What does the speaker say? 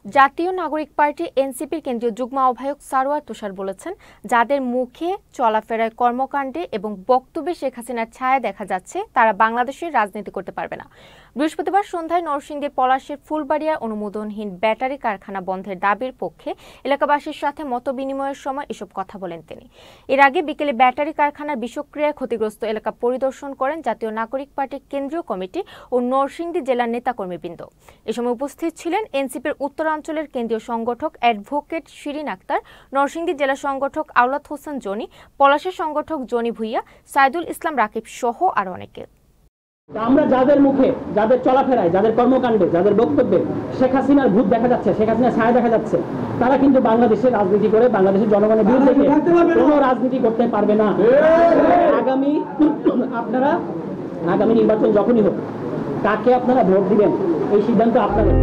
জাতীয় নাগরিক পার্টি এনসিপির কেন্দ্রীয় যুগ্ম আহ্বায়ক সারোয়ার তুষার বলেছেন, যাদের মুখে চলাফেরায় কর্মকাণ্ডে এবং বক্তব্যে শেখ হাসিনার ছায়া দেখা যাচ্ছে তারা বাংলাদেশের রাজনীতি করতে পারবে না। বৃহস্পতিবার সন্ধ্যায় নরসিংদীর পলাশের ফুলবাড়িয়ায় অনুমোদনহীন ব্যাটারি কারখানা বন্ধের দাবির পক্ষে এলাকাবাসীর সাথে মতবিনিময়ের সময় এসব কথা বলেন তিনি। এর আগে বিকেলে ব্যাটারি কারখানার বিষক্রিয়ায় ক্ষতিগ্রস্ত এলাকা পরিদর্শন করেন জাতীয় নাগরিক পার্টির কেন্দ্রীয় কমিটি ও নরসিংদী জেলার নেতাকর্মীবৃন্দ। এ সময় উপস্থিত ছিলেন এনসিপির উত্তরাঞ্চলের কেন্দ্রীয় সংগঠক অ্যাডভোকেট শিরিন আক্তার, নরসিংদী জেলা সংগঠক আওলাদ হোসেন জনি, পলাশের সংগঠক জনি ভুইয়া, সাইদুল ইসলাম রাকিব সহ আরো অনেকে। আমরা যাদের মুখে, যাদের চলাফেরায়, যাদের কর্মকাণ্ডে, যাদের বক্তব্যে শেখ হাসিনার ভূত দেখা যাচ্ছে, শেখ হাসিনার ছায়া দেখা যাচ্ছে, তারা কিন্তু বাংলাদেশের রাজনীতি করে বাংলাদেশের জনগণের বিরুদ্ধে কোনো রাজনীতি করতে পারবে না। আপনারা আগামী নির্বাচন যখনই হোক, কাকে আপনারা ভোট দিবেন এই সিদ্ধান্ত আপনাদের।